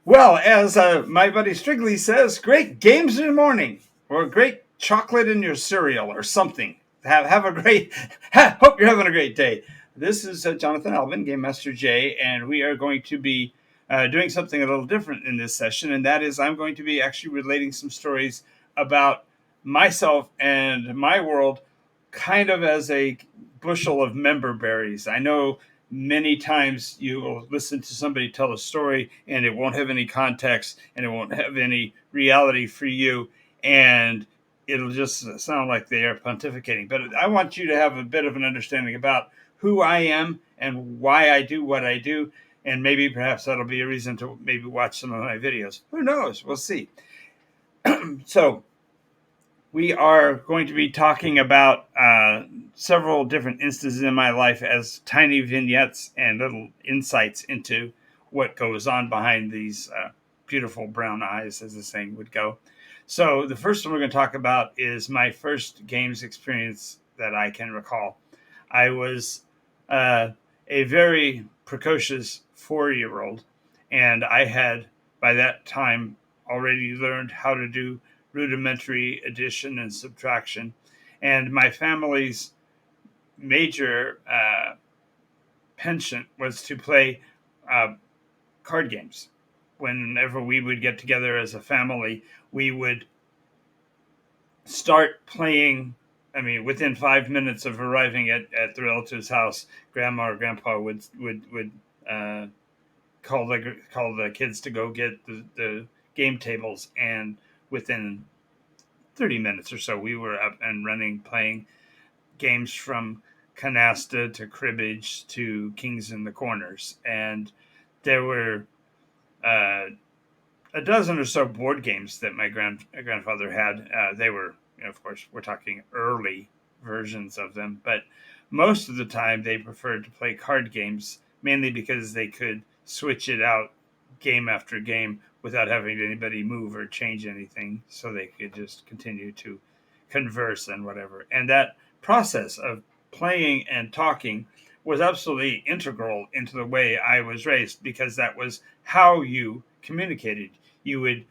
Well, as my buddy Strigley says, great games in the morning, or great chocolate in your cereal, or something. Have a great. Hope you're having a great day. This is Jonathan Alvin, Game Master J, and we are going to be doing something a little different in this session, and that is I'm going to be actually relating some stories about myself and my world, kind of as a bushel of member berries. I know many times you will listen to somebody tell a story and it won't have any context and it won't have any reality for you, and it'll just sound like they are pontificating. But I want you to have a bit of an understanding about who I am and why I do what I do, and maybe perhaps that'll be a reason to maybe watch some of my videos. Who knows? We'll see. So we are going to be talking about several different instances in my life as tiny vignettes and little insights into what goes on behind these beautiful brown eyes, as the saying would go. So, the first one we're going to talk about is my first games experience that I can recall. I was uh, a very precocious 4-year old, and I had by that time already learned how to do rudimentary addition and subtraction. And my family's major penchant was to play uh, card games. Whenever we would get together as a family, we would start playing. I mean, within 5 minutes of arriving at the relative's house, grandma or grandpa would call the kids to go get the game tables, and within 30 minutes or so, we were up and running, playing games from canasta to cribbage to kings in the corners. And there were uh, a dozen or so board games that my grandfather had. They were, of course, we're talking early versions of them, but most of the time they preferred to play card games, mainly because they could switch it out game after game without having anybody move or change anything, so they could just continue to converse and whatever. And that process of playing and talking was absolutely integral into the way I was raised, because that was how you communicated. You would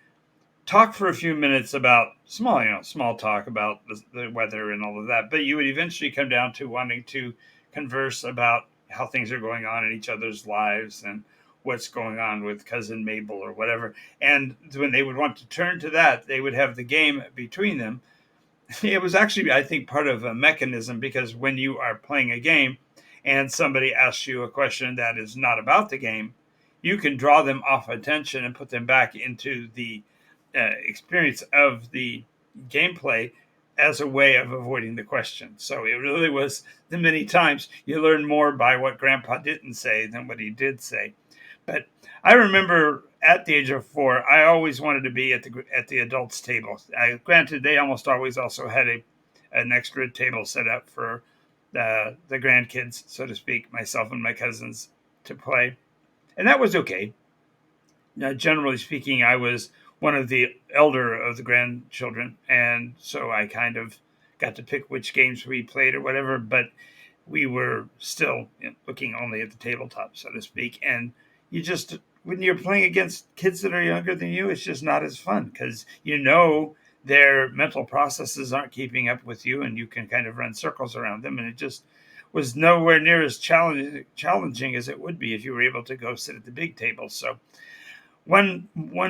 talk for a few minutes about small talk about the weather and all of that, but you would eventually come down to wanting to converse about how things are going on in each other's lives and what's going on with cousin Mabel or whatever. And when they would want to turn to that, they would have the game between them. It was actually, I think, part of a mechanism, because when you are playing a game and somebody asks you a question that is not about the game, you can draw them off attention and put them back into the experience of the gameplay as a way of avoiding the question. So it really was, the many times you learn more by what Grandpa didn't say than what he did say. But I remember at the age of 4, I always wanted to be at the adults' table. Granted, they almost always also had an extra table set up for the grandkids, so to speak, myself and my cousins to play, and that was okay. Now, generally speaking, I was one of the elder of the grandchildren, and so I kind of got to pick which games we played or whatever. But we were still looking only at the tabletop, so to speak. And you just, when you're playing against kids that are younger than you, it's just not as fun, because their mental processes aren't keeping up with you, and you can kind of run circles around them, and it just was nowhere near as challenging as it would be if you were able to go sit at the big table. So one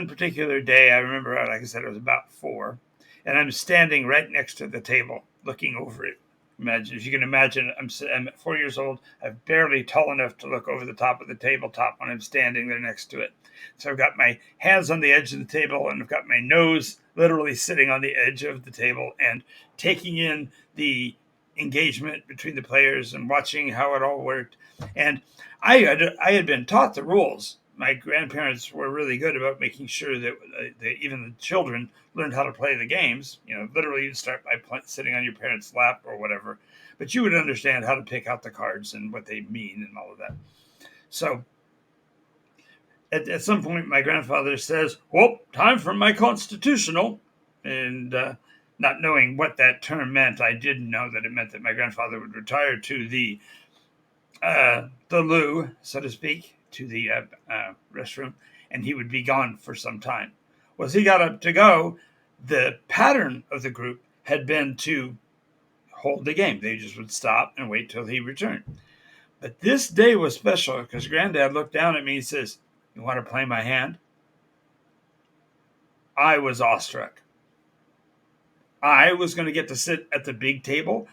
particular day, I remember, like I said, it was about 4, and I'm standing right next to the table, looking over it. Imagine, if you can imagine, I'm 4 years old. I'm barely tall enough to look over the top of the tabletop when I'm standing there next to it. So I've got my hands on the edge of the table, and I've got my nose literally sitting on the edge of the table and taking in the engagement between the players and watching how it all worked. And I had been taught the rules. My grandparents were really good about making sure that even the children learned how to play the games. Literally, you'd start by sitting on your parents' lap or whatever, but you would understand how to pick out the cards and what they mean and all of that. So at some point, my grandfather says, "Well, time for my constitutional," and not knowing what that term meant, I didn't know that it meant that my grandfather would retire to the loo, so to speak, to the restroom, and he would be gone for some time. Well, as he got up to go, the pattern of the group had been to hold the game. They just would stop and wait till he returned. But this day was special because Granddad looked down at me and says, "You want to play my hand?" I was awestruck. I was going to get to sit at the big table.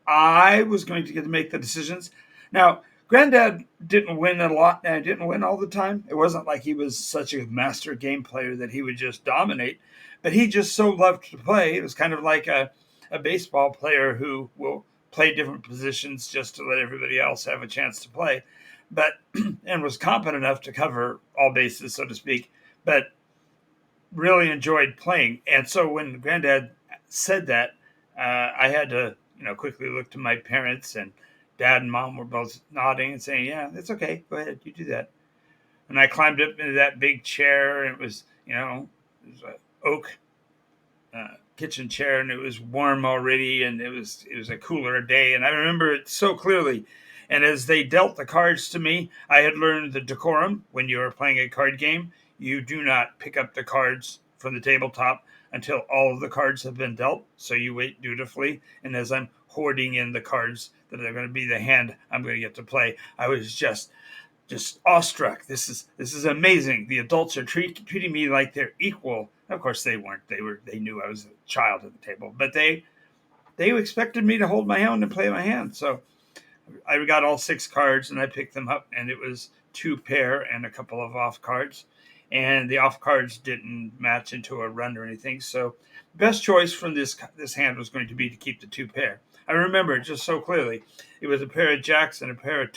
I was going to get to make the decisions. Now, Granddad didn't win a lot and didn't win all the time. It wasn't like he was such a master game player that he would just dominate, but he just so loved to play. It was kind of like a baseball player who will play different positions just to let everybody else have a chance to play, but and was competent enough to cover all bases, so to speak, but really enjoyed playing. And so when Granddad said that, I had to, quickly look to my parents, and Dad and Mom were both nodding and saying, "Yeah, it's okay. Go ahead, you do that." And I climbed up into that big chair, and it was an oak kitchen chair, and it was warm already, and it was a cooler day, and I remember it so clearly. And as they dealt the cards to me, I had learned the decorum. When you are playing a card game, you do not pick up the cards from the tabletop until all of the cards have been dealt. So you wait dutifully. And as I'm hoarding in the cards that are going to be the hand I'm going to get to play, I was just awestruck. This is amazing. The adults are treating me like they're equal. Of course they weren't. They knew I was a child at the table, but they expected me to hold my own and play my hand. So I got all 6 cards and I picked them up, and it was 2 pair and a couple of off cards. And the off cards didn't match into a run or anything. So best choice from this hand was going to be to keep the 2 pair. I remember it just so clearly. It was a pair of jacks and a pair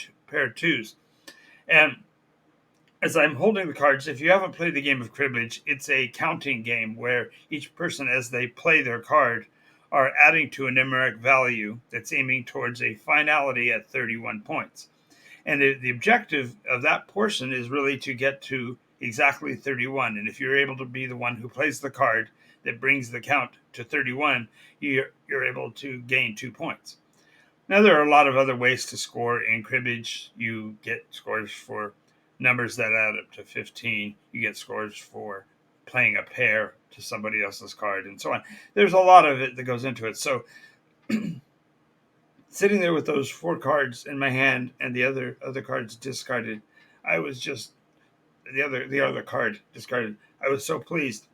of twos. And as I'm holding the cards, if you haven't played the game of cribbage, it's a counting game where each person, as they play their card, are adding to a numeric value that's aiming towards a finality at 31 points. And the objective of that portion is really to get to exactly 31. And if you're able to be the one who plays the card that brings the count to 31, you're able to gain 2 points. Now, there are a lot of other ways to score in cribbage. You get scores for numbers that add up to 15. You get scores for playing a pair to somebody else's card and so on. There's a lot of it that goes into it. So sitting there with those 4 cards in my hand and the other cards discarded, I was just the other card discarded. I was so pleased.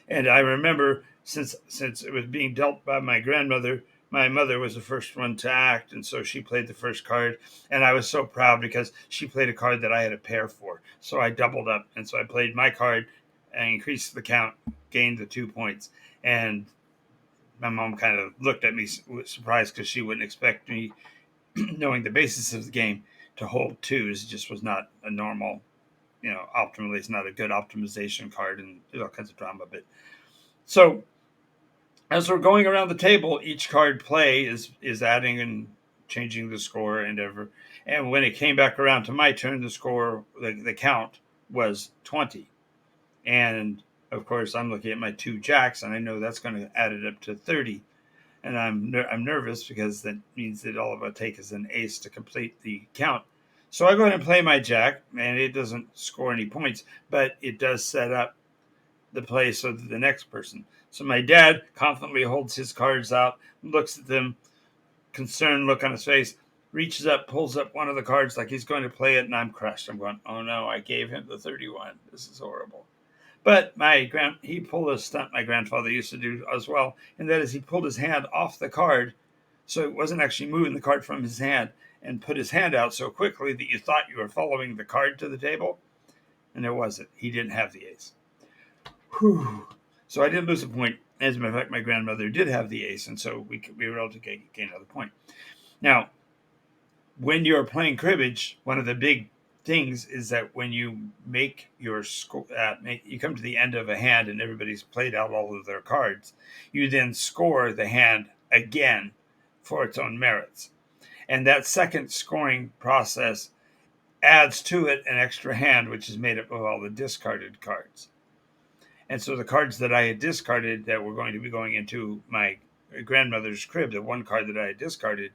And I remember since it was being dealt by my grandmother, my mother was the first one to act, and so she played the first card. And I was so proud because she played a card that I had a pair for. So I doubled up, and so I played my card and increased the count, gained the 2 points. And my mom kind of looked at me surprised because she wouldn't expect me, knowing the basis of the game, to hold twos. It just was not a normal, optimally, it's not a good optimization card, and there's all kinds of drama. But so as we're going around the table, each card play is adding and changing the score and when it came back around to my turn, the score, the count was 20. And of course, I'm looking at my 2 jacks, and I know that's going to add it up to 30. And I'm nervous because that means that all of it take is an ace to complete the count. So I go ahead and play my jack, and it doesn't score any points, but it does set up the play so that the next person. So my dad confidently holds his cards out, looks at them, concerned look on his face, reaches up, pulls up one of the cards like he's going to play it, and I'm crushed. I'm going, oh no, I gave him the 31. This is horrible. But he pulled a stunt my grandfather used to do as well, and that is he pulled his hand off the card, so it wasn't actually moving the card from his hand, and put his hand out so quickly that you thought you were following the card to the table, and there wasn't. He didn't have the ace. Whew. So I didn't lose a point. As a matter of fact, my grandmother did have the ace, and so we were able to gain another point. Now, when you're playing cribbage, one of the big things is that when you make your score, you come to the end of a hand and everybody's played out all of their cards, you then score the hand again for its own merits. And that second scoring process adds to it an extra hand, which is made up of all the discarded cards. And so the cards that I had discarded that were going to be going into my grandmother's crib, the one card that I had discarded,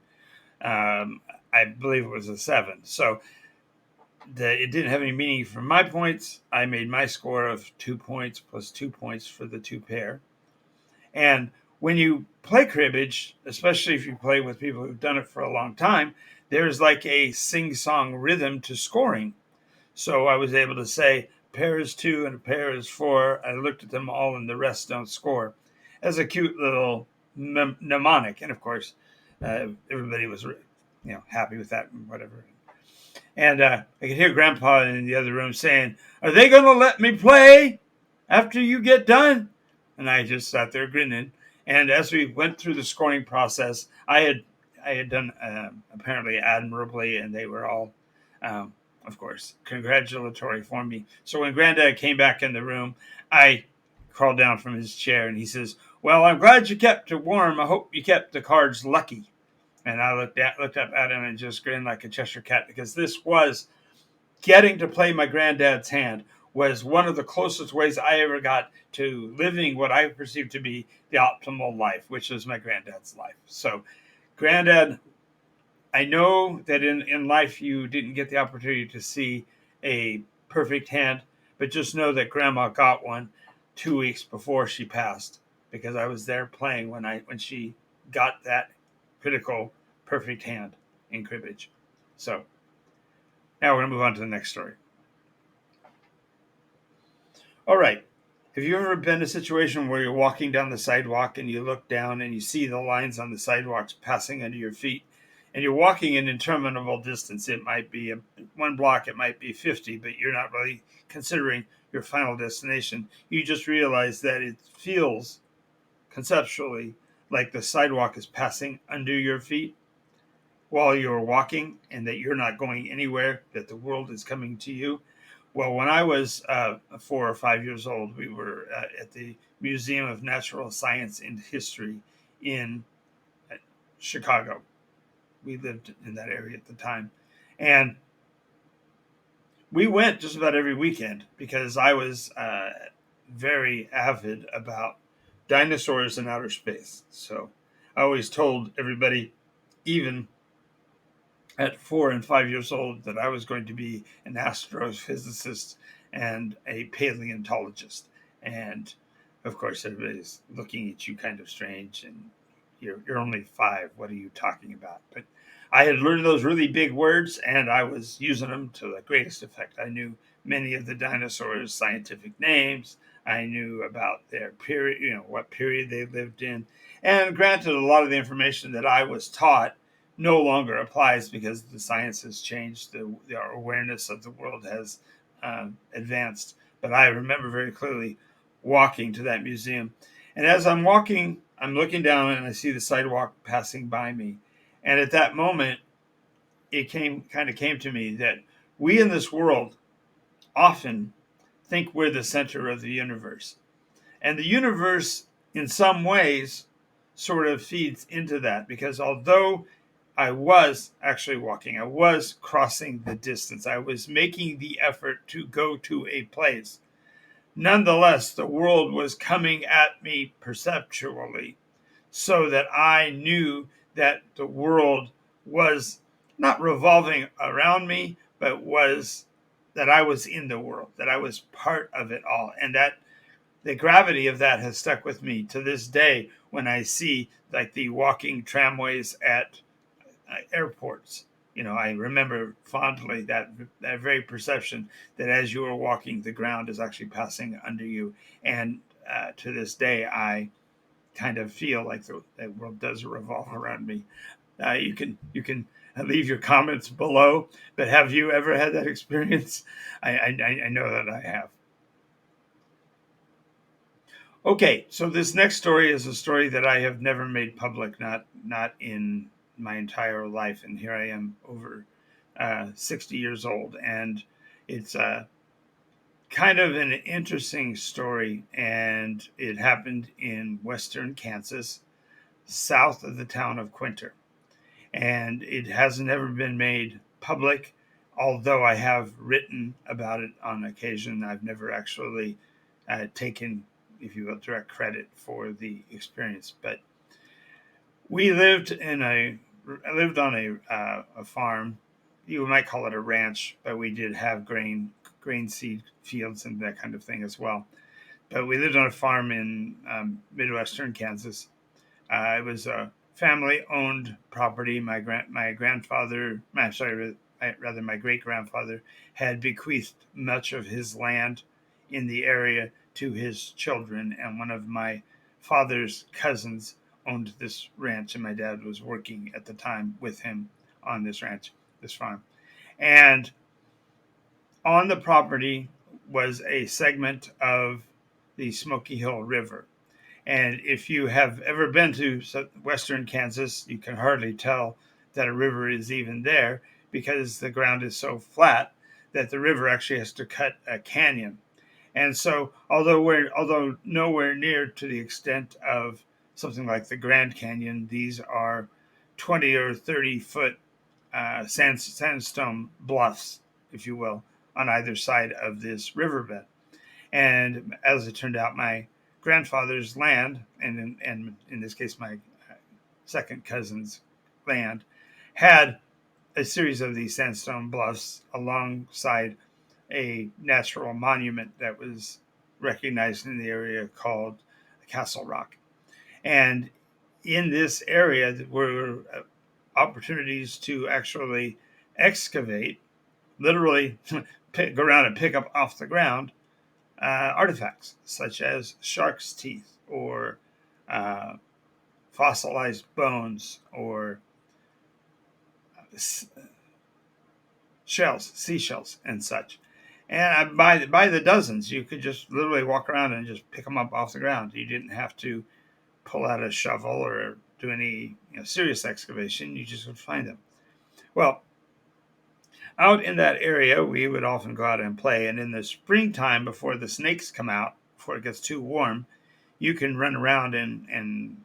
I believe it was a 7. So it didn't have any meaning for my points. I made my score of 2 points plus 2 points for the two pair. And when you play cribbage, especially if you play with people who've done it for a long time, there's like a sing-song rhythm to scoring. So I was able to say a pair is 2 and a pair is 4. I looked at them all and the rest don't score as a cute little mnemonic. And of course, everybody was happy with that and whatever. And I could hear Grandpa in the other room saying, "Are they going to let me play after you get done?" And I just sat there grinning. And as we went through the scoring process, I had done apparently admirably, and they were all, of course, congratulatory for me. So when Granddad came back in the room, I crawled down from his chair, and he says, "Well, I'm glad you kept it warm. I hope you kept the cards lucky." And I looked up at him and just grinned like a Cheshire cat, because this was getting to play my granddad's hand was one of the closest ways I ever got to living what I perceived to be the optimal life, which was my granddad's life. So, Granddad, I know that in life you didn't get the opportunity to see a perfect hand, but just know that Grandma got one 2 weeks before she passed, because I was there playing when she got that critical perfect hand in cribbage. So now we're going to move on to the next story. All right. Have you ever been in a situation where you're walking down the sidewalk and you look down and you see the lines on the sidewalks passing under your feet, and you're walking an interminable distance? It might be 1 block, it might be 50, but you're not really considering your final destination. You just realize that it feels conceptually like the sidewalk is passing under your feet while you're walking, and that you're not going anywhere, that the world is coming to you. Well, when I was 4 or 5 years old, we were at the Museum of Natural Science and History in Chicago. We lived in that area at the time. And we went just about every weekend because I was very avid about dinosaurs in outer space. So I always told everybody, even at 4 and 5 years old, that I was going to be an astrophysicist and a paleontologist. And of course, everybody's looking at you kind of strange, and you're only 5. What are you talking about? But I had learned those really big words, and I was using them to the greatest effect. I knew many of the dinosaurs' scientific names. I knew about their period, what period they lived in. And granted, a lot of the information that I was taught no longer applies because the science has changed. Our awareness of the world has advanced. But I remember very clearly walking to that museum. And as I'm walking, I'm looking down and I see the sidewalk passing by me. And at that moment, it came to me that we in this world often think we're the center of the universe. And the universe, in some ways, sort of feeds into that, because although I was actually walking, I was crossing the distance, I was making the effort to go to a place, nonetheless, the world was coming at me perceptually, so that I knew that the world was not revolving around me, but was that I was in the world, that I was part of it all. And that the gravity of that has stuck with me to this day when I see like the walking tramways at airports. I remember fondly that very perception that as you are walking, the ground is actually passing under you. And to this day, I kind of feel like the world does revolve around me. You can leave your comments below, but have you ever had that experience? I know that I have. Okay, so this next story is a story that I have never made public, not in my entire life, and here I am over 60 years old, and it's kind of an interesting story, and it happened in western Kansas, south of the town of Quinter, and it has never been made public, although I have written about it on occasion. I've never actually taken, if you will, direct credit for the experience. But we lived on a farm, you might call it a ranch, but we did have grain seed fields and that kind of thing as well. But we lived on a farm in Midwestern Kansas. It was a family-owned property. My grandfather, sorry, rather my great grandfather, had bequeathed much of his land in the area to his children, and one of my father's cousins owned this ranch, and my dad was working at the time with him on this ranch, this farm. And on the property was a segment of the Smoky Hill River. And if you have ever been to western Kansas, you can hardly tell that a river is even there because the ground is so flat that the river actually has to cut a canyon. And so, although nowhere near to the extent of something like the Grand Canyon, these are 20 or 30-foot sandstone bluffs, if you will, on either side of this riverbed. And as it turned out, my grandfather's land, and in this case, my second cousin's land, had a series of these sandstone bluffs alongside a natural monument that was recognized in the area called Castle Rock. And in this area were opportunities to actually excavate, literally go around and pick up off the ground artifacts such as shark's teeth or uh, fossilized bones or seashells, and such. And by the dozens, you could just literally walk around and just pick them up off the ground. You didn't have to pull out a shovel or do any serious excavation. You just would find them. Well, out in that area, we would often go out and play. And in the springtime, before the snakes come out, before it gets too warm, you can run around and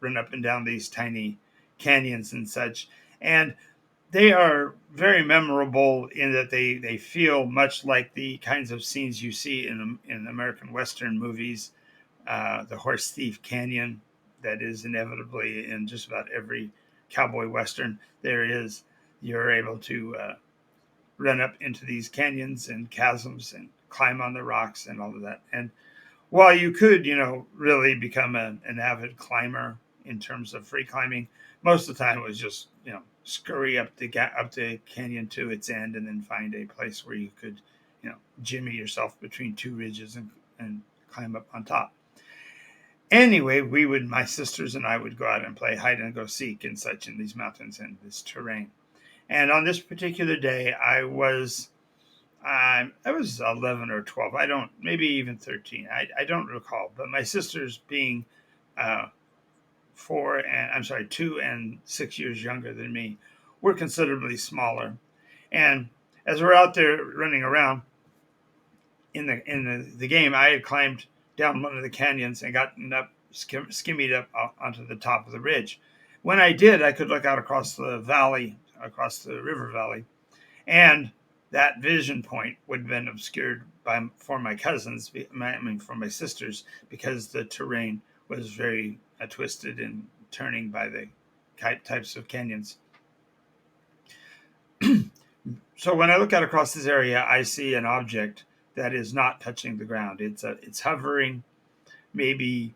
run up and down these tiny canyons and such. And they are very memorable in that they feel much like the kinds of scenes you see in American Western movies. The Horse Thief Canyon, that is inevitably in just about every cowboy Western. You're able to run up into these canyons and chasms and climb on the rocks and all of that. And while you could, really become an avid climber in terms of free climbing, most of the time it was just, scurry up the canyon to its end and then find a place where you could, jimmy yourself between two ridges and climb up on top. Anyway, my sisters and I would go out and play hide and go seek and such in these mountains and this terrain. And on this particular day, I was 11 or 12. Maybe even 13. I don't recall. But my sisters being 2 and 6 years younger than me, were considerably smaller. And as we're out there running around in the game, I had climbed down one of the canyons and gotten up, skimmied up onto the top of the ridge. When I did, I could look out across the valley, across the river valley, and that vision point would have been obscured for my cousins, for my sisters, because the terrain was very twisted and turning by the types of canyons. So when I look out across this area, I see an object that is not touching the ground. It's hovering maybe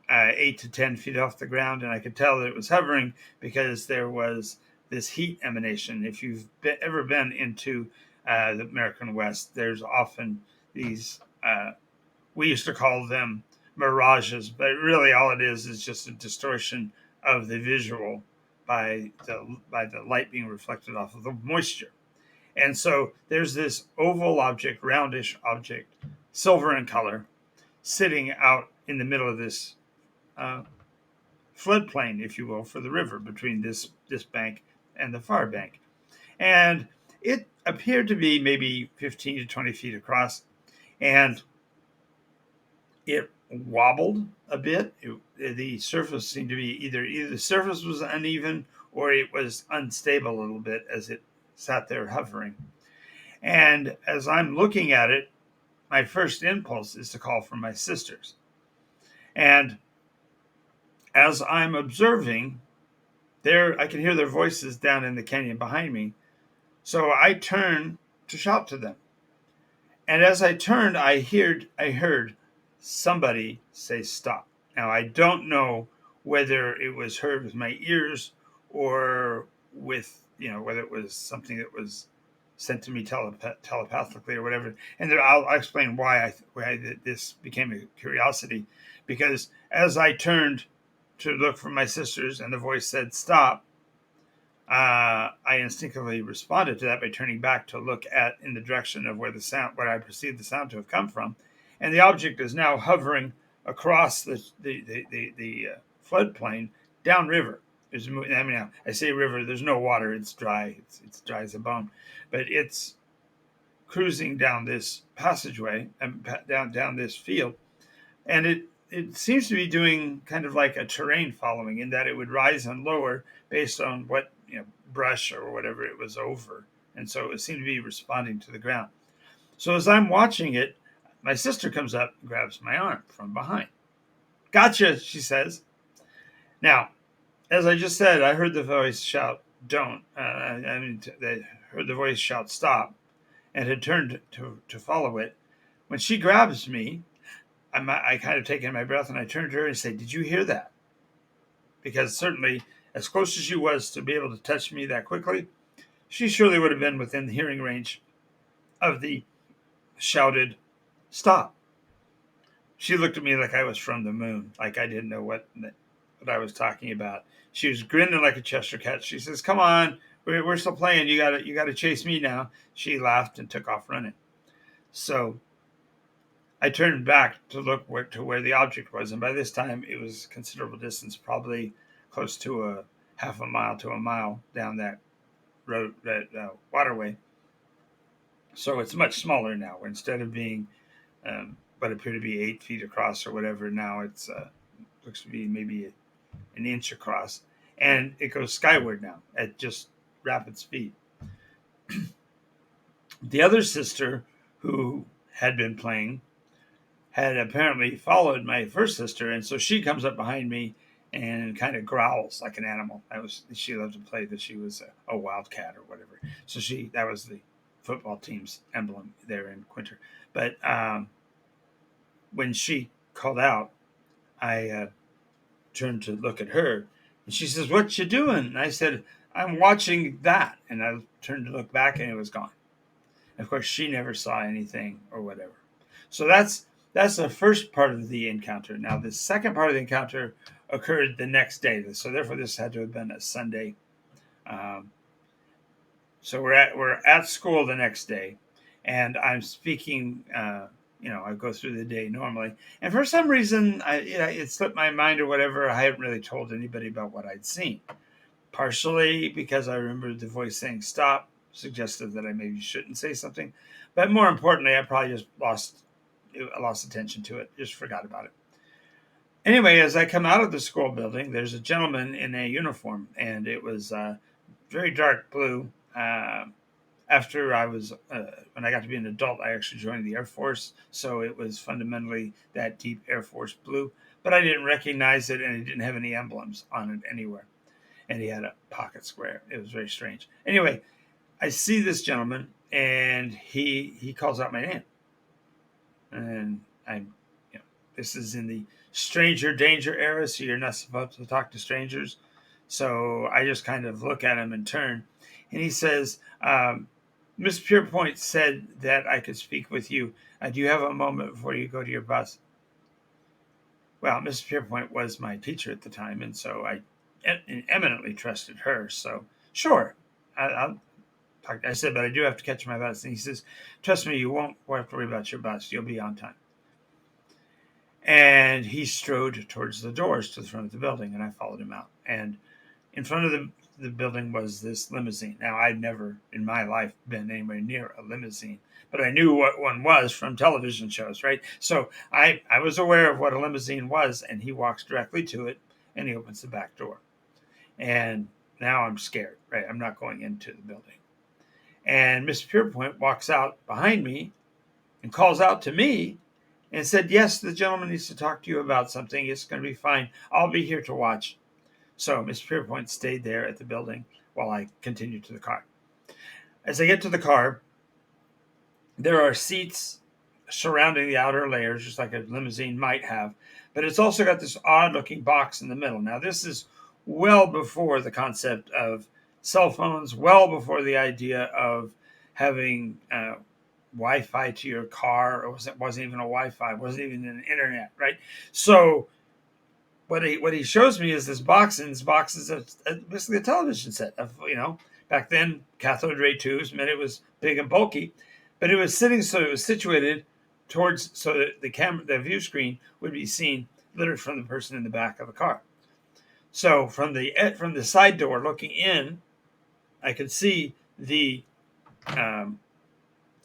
8 to 10 feet off the ground, and I could tell that it was hovering because there was this heat emanation. If you've ever been into the American West, there's often these, we used to call them mirages, but really all it is just a distortion of the visual by the light being reflected off of the moisture. And so there's this oval object, roundish object, silver in color, sitting out in the middle of this floodplain, if you will, for the river between this bank and the far bank. And it appeared to be maybe 15 to 20 feet across, and it wobbled a bit. The surface seemed to be either the surface was uneven or it was unstable a little bit as it sat there hovering. And as I'm looking at it, my first impulse is to call for my sisters. And as I'm observing, I can hear their voices down in the canyon behind me. So I turned to shout to them. And as I turned, I heard somebody say stop. Now I don't know whether it was heard with my ears or with, whether it was something that was sent to me telepathically or whatever. And I'll explain why this became a curiosity, because as I turned to look for my sisters and the voice said stop, I instinctively responded to that by turning back to look in the direction of where I perceived the sound to have come from, and the object is now hovering across the floodplain downriver. I say river. There's no water. It's dry. It's dry as a bone, but it's cruising down this passageway and down this field, and it seems to be doing kind of like a terrain following, in that it would rise and lower based on what, brush or whatever it was over, and so it seemed to be responding to the ground. So as I'm watching it, my sister comes up and grabs my arm from behind. Gotcha, she says. Now, as I just said, I heard the voice shout, "Don't!" They heard the voice shout, "Stop!" and had turned to follow it. When she grabs me, I kind of take in my breath, and I turn to her and say, "Did you hear that?" Because certainly, as close as she was to be able to touch me that quickly, she surely would have been within the hearing range of the shouted stop. She looked at me like I was from the moon, like I didn't know what I was talking about. She was grinning like a Chester cat. She says, "Come on, we're still playing. You gotta chase me now." She laughed and took off running. So I turned back to look to where the object was, and by this time it was a considerable distance, probably close to a half a mile to a mile down that road, that waterway. So it's much smaller now. Instead of being what appeared to be 8 feet across or whatever, now it's looks to be maybe an inch across, and it goes skyward now at just rapid speed. The other sister, who had been playing, had apparently followed my first sister, and so she comes up behind me and kind of growls like an animal. She loved to play that she was a wildcat or whatever. So that was the football team's emblem there in Quinter. But when she called out, I turned to look at her, and she says, "What you doing?" And I said, "I'm watching that." And I turned to look back, and it was gone. Of course, she never saw anything or whatever. So that's the first part of the encounter. Now, the second part of the encounter occurred the next day. So therefore, this had to have been a Sunday. Um, so we're at school the next day, and I'm speaking. I go through the day normally, and for some reason, it slipped my mind or whatever. I hadn't really told anybody about what I'd seen. Partially because I remembered the voice saying "stop," suggested that I maybe shouldn't say something, but more importantly, I probably just lost attention to it, just forgot about it. Anyway, as I come out of the school building, there's a gentleman in a uniform, and it was very dark blue. After when I got to be an adult, I actually joined the Air Force, so it was fundamentally that deep Air Force blue, but I didn't recognize it, and it didn't have any emblems on it anywhere. And he had a pocket square. It was very strange. Anyway, I see this gentleman, and he calls out my name, and this is in the stranger danger era, so you're not supposed to talk to strangers. So I just kind of look at him and turn, and he says, "Miss Pierpoint said that I could speak with you. Do you have a moment before you go to your bus?" Well, Miss Pierpoint was my teacher at the time, and so I eminently trusted her. So sure, I'll talk. I said, "But I do have to catch my bus." And he says, "Trust me, you won't have to worry about your bus. You'll be on time." And he strode towards the doors to the front of the building, and I followed him out. And in front of the building was this limousine. Now, I'd never in my life been anywhere near a limousine, but I knew what one was from television shows, right? So I was aware of what a limousine was, and he walks directly to it, and he opens the back door. And now I'm scared, right? I'm not going into the building. And Miss Pierpoint walks out behind me and calls out to me and said, "Yes, the gentleman needs to talk to you about something. It's going to be fine. I'll be here to watch." So Miss Pierpoint stayed there at the building while I continued to the car. As I get to the car, there are seats surrounding the outer layers, just like a limousine might have, but it's also got this odd looking box in the middle. Now, this is well before the concept of cell phones, well before the idea of having Wi-Fi to your car. It wasn't even a Wi-Fi, it wasn't even an internet, right? So what he shows me is this box, and this box is basically a television set of, back then cathode ray tubes meant it was big and bulky, but it was sitting, so it was situated towards, so that the view screen would be seen literally from the person in the back of the car. So from the side door looking in, I could see the um,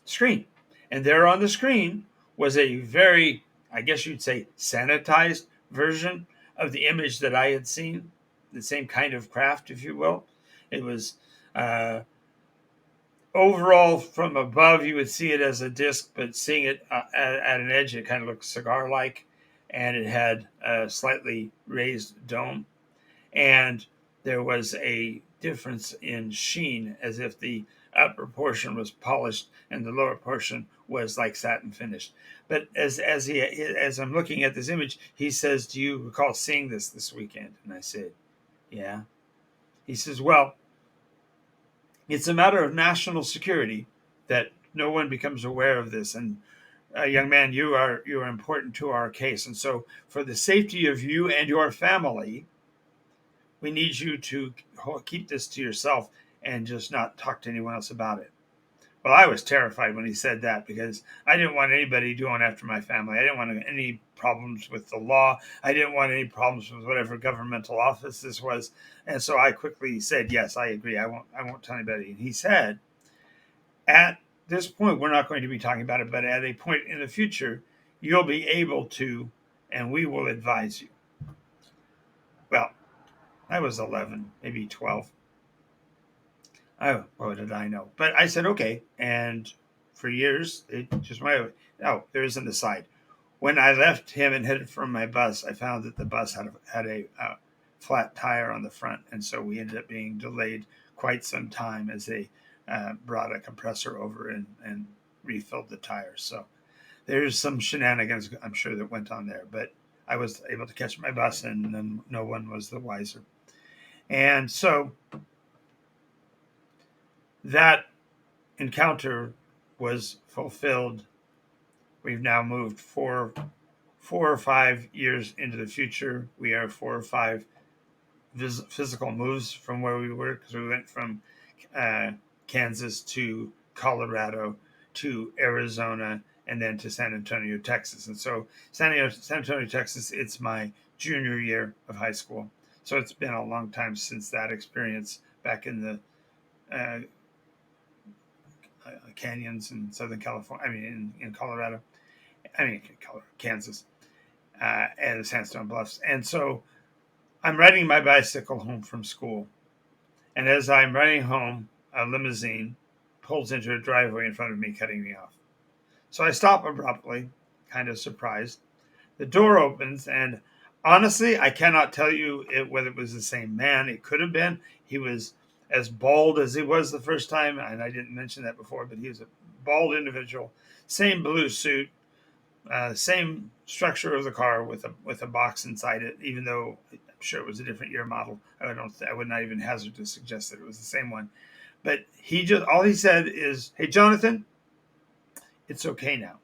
screen, and there on the screen was a very, I guess you'd say, sanitized version of the image that I had seen, the same kind of craft, if you will. It was uh, overall from above, you would see it as a disc, but seeing it at an edge, it kind of looked cigar-like, and it had a slightly raised dome, and there was a difference in sheen, as if the upper portion was polished and the lower portion was like satin finished. But as I'm looking at this image, he says, "Do you recall seeing this weekend?" And I said, "Yeah." He says, "Well, it's a matter of national security that no one becomes aware of this, and young man, you are important to our case, and so for the safety of you and your family, we need you to keep this to yourself and just not talk to anyone else about it." Well, I was terrified when he said that, because I didn't want anybody going after my family. I didn't want any problems with the law. I didn't want any problems with whatever governmental office this was. And so I quickly said, "Yes, I agree. I won't tell anybody." And he said, "At this point, we're not going to be talking about it, but at a point in the future, you'll be able to, and we will advise you." Well, I was 11, maybe 12. Oh, what did I know? But I said, okay. And for years, it just my. Oh, there's an aside. When I left him and headed for my bus, I found that the bus had a flat tire on the front, and so we ended up being delayed quite some time as they brought a compressor over and refilled the tires. So there's some shenanigans, I'm sure, that went on there. But I was able to catch my bus, and then no one was the wiser. And so that encounter was fulfilled. We've now moved four or 5 years into the future. We are 4 or 5 physical moves from where we were, because we went from uh, Kansas to Colorado to Arizona and then to San Antonio, Texas. And so San Antonio, Texas, it's my junior year of high school. So it's been a long time since that experience back in the uh, canyons in Southern California. I mean, in Colorado. I mean, Kansas, and the Sandstone Bluffs. And so I'm riding my bicycle home from school. And as I'm riding home, a limousine pulls into a driveway in front of me, cutting me off. So I stop abruptly, kind of surprised. The door opens, and honestly, I cannot tell you whether it was the same man. It could have been. He was as bald as he was the first time, and I didn't mention that before, but he was a bald individual, same blue suit, same structure of the car with a box inside it. Even though I'm sure it was a different year model, I would not even hazard to suggest that it was the same one. But all he said is, "Hey, Jonathan, it's okay now."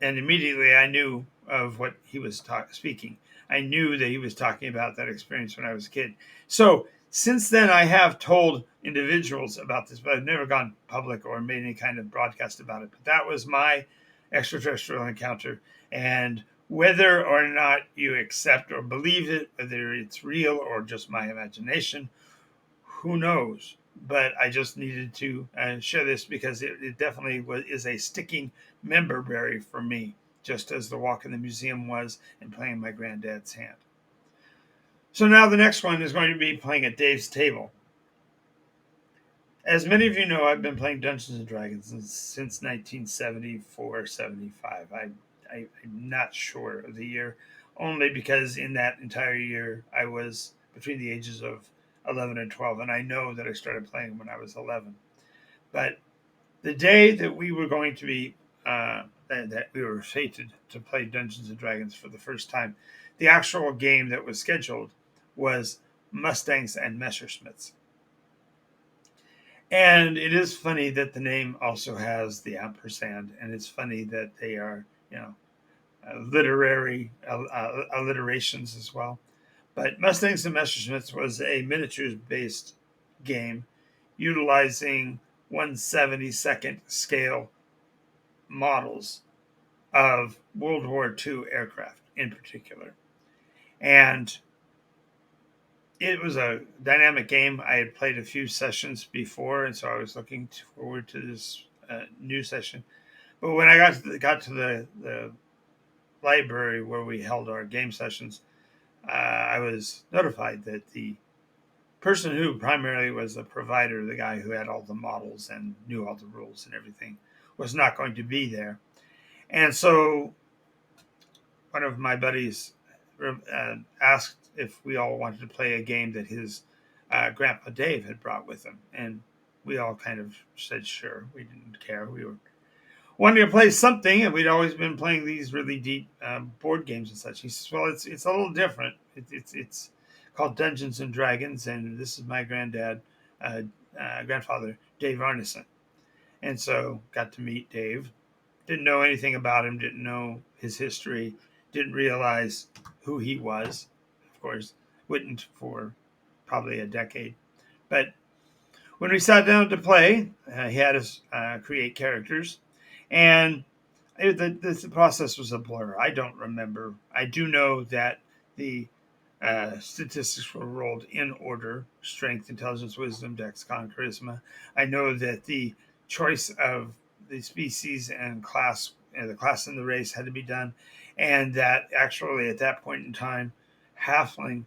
And immediately I knew of what he was speaking. I knew that he was talking about that experience when I was a kid. So since then, I have told individuals about this, but I've never gone public or made any kind of broadcast about it. But that was my extraterrestrial encounter. And whether or not you accept or believe it, whether it's real or just my imagination, who knows? But I just needed to share this, because it definitely is a sticking member berry for me, just as the walk in the museum was, and playing my granddad's hand. So now the next one is going to be playing at Dave's table. As many of you know, I've been playing Dungeons and Dragons since 1974, 75. I'm not sure of the year, only because in that entire year I was between the ages of 11 and 12, and I know that I started playing when I was 11. But the day that we were going to be that we were fated to play Dungeons and Dragons for the first time, the actual game that was scheduled was Mustangs and Messerschmitts. And it is funny that the name also has the ampersand, and it's funny that they are, literary alliterations as well. But Mustangs and Messerschmitts was a miniatures based game utilizing 1/72nd scale models of World War II aircraft in particular. And it was a dynamic game. I had played a few sessions before, and so I was looking forward to this new session. But when I got to the library where we held our game sessions, I was notified that the person who primarily was the provider, the guy who had all the models and knew all the rules and everything, was not going to be there. And so one of my buddies asked if we all wanted to play a game that his grandpa Dave had brought with him. And we all kind of said, sure. We didn't care. We were wanting to play something, and we'd always been playing these really deep board games and such. He says, well, it's a little different. It's called Dungeons and Dragons, and this is my grandfather, Dave Arneson. And so got to meet Dave. Didn't know anything about him, didn't know his history, didn't realize who he was. Of course, wouldn't for probably a decade. But when we sat down to play, he had us create characters, and the process was a blur. I don't remember. I do know that the statistics were rolled in order: strength, intelligence, wisdom, dex, con, charisma. I know that the choice of the species and class, the class and the race had to be done, and that actually at that point in time, halfling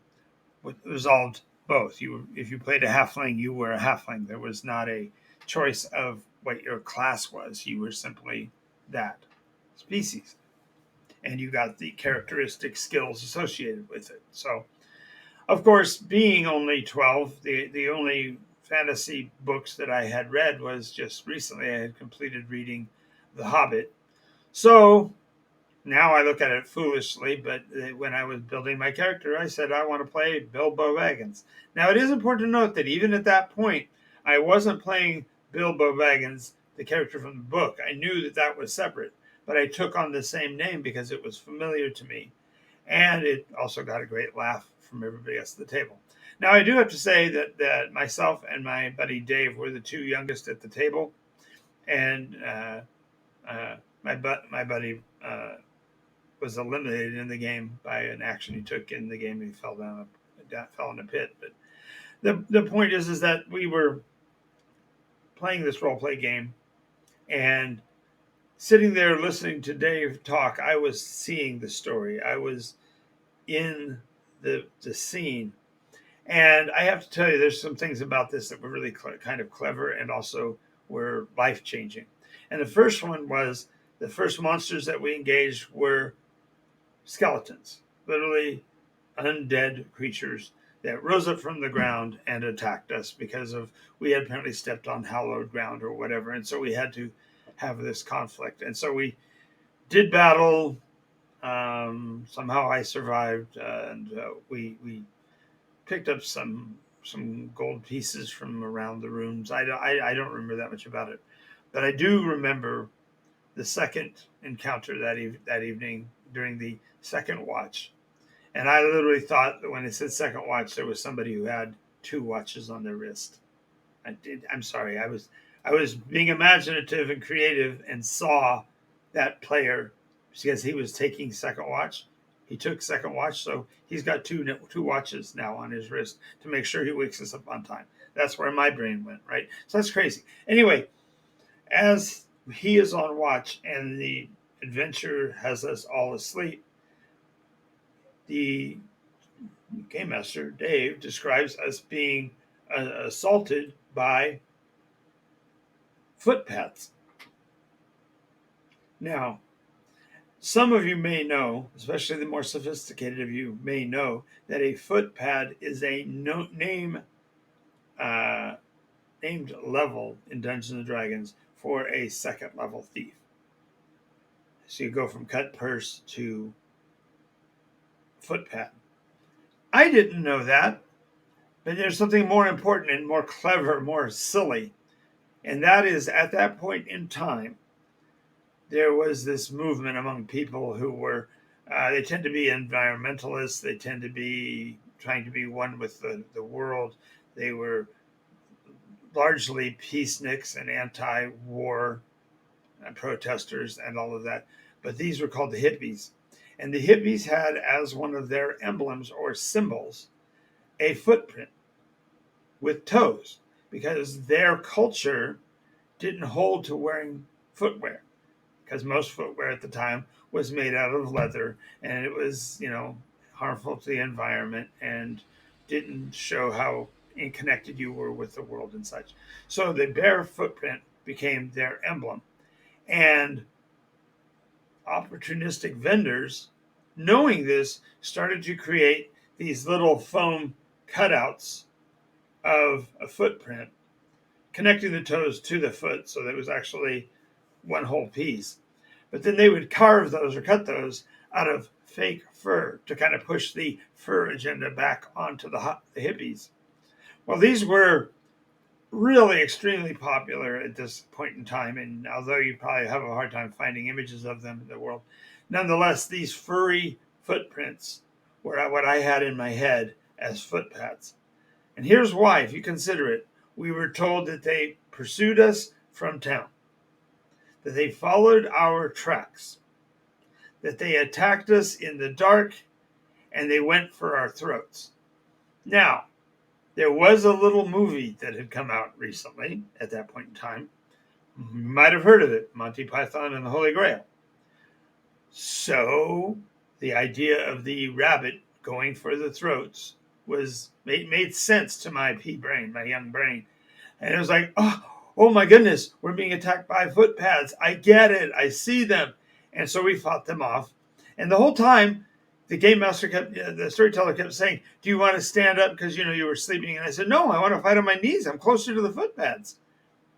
resolved both. If you played a halfling, you were a halfling. There was not a choice of what your class was. You were simply that species, and you got the characteristic skills associated with it. So, of course, being only 12, the only fantasy books that I had read was just recently. I had completed reading The Hobbit. So now I look at it foolishly, but when I was building my character, I said I want to play Bilbo Baggins. Now, it is important to note that even at that point, I wasn't playing Bilbo Baggins, the character from the book. I knew that that was separate, but I took on the same name because it was familiar to me. And it also got a great laugh from everybody else at the table. Now, I do have to say that myself and my buddy Dave were the two youngest at the table. And my buddy was eliminated in the game by an action he took in the game. He fell in a pit. But the point is that we were playing this role play game, and sitting there listening to Dave talk, I was seeing the story. I was in the scene. And I have to tell you, there's some things about this that were really kind of clever and also were life changing. And the first one was the first monsters that we engaged were skeletons, literally undead creatures that rose up from the ground and attacked us because of we had apparently stepped on hallowed ground or whatever. And so we had to have this conflict. And so we did battle. Somehow I survived, and we picked up some gold pieces from around the rooms. I don't remember that much about it, but I do remember the second encounter that evening during the second watch. And I literally thought that when it said second watch, there was somebody who had two watches on their wrist. I'm sorry. I was being imaginative and creative and saw that player because he was taking second watch. He took second watch, so he's got two watches now on his wrist to make sure he wakes us up on time. That's where my brain went, right? So that's crazy. Anyway, as he is on watch and the adventure has us all asleep, the game master, Dave, describes us being assaulted by footpads. Now, some of you may know, especially the more sophisticated of you may know, that a footpad is a name uh, named level in Dungeons and Dragons for a second level thief. So you go from cut purse to footpad. I didn't know that, but there's something more important and more clever, more silly. And that is at that point in time, there was this movement among people who were, they tend to be environmentalists, they tend to be trying to be one with the world. They were largely peaceniks and anti war protesters and all of that. But these were called the hippies. And the hippies had as one of their emblems or symbols a footprint with toes because their culture didn't hold to wearing footwear because most footwear at the time was made out of leather and it was, harmful to the environment and didn't show how connected you were with the world and such. So the bare footprint became their emblem. And opportunistic vendors, knowing this, started to create these little foam cutouts of a footprint, connecting the toes to the foot so that it was actually one whole piece. But then they would carve those or cut those out of fake fur to kind of push the fur agenda back onto the hippies. Well, these were really extremely popular at this point in time, and although you probably have a hard time finding images of them in the world, nonetheless, these furry footprints were what I had in my head as footpads. And here's why, if you consider it. We were told that they pursued us from town, that they followed our tracks, that they attacked us in the dark, and they went for our throats. Now, there was a little movie that had come out recently at that point in time. You might have heard of it, Monty Python and the Holy Grail. So the idea of the rabbit going for the throats made sense to my pea brain, my young brain. And it was like, oh my goodness, we're being attacked by footpads. I get it. I see them. And so we fought them off. And the whole time, the storyteller kept saying, do you want to stand up because, you were sleeping? And I said, no, I want to fight on my knees. I'm closer to the footpads.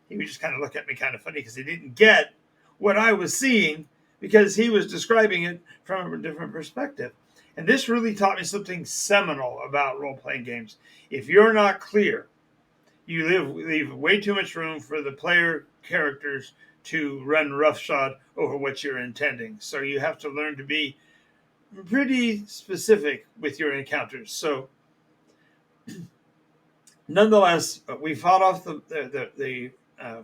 He would just kind of look at me kind of funny because he didn't get what I was seeing because he was describing it from a different perspective. And this really taught me something seminal about role-playing games. If you're not clear, you leave way too much room for the player characters to run roughshod over what you're intending. So you have to learn to be pretty specific with your encounters. So nonetheless, we fought off the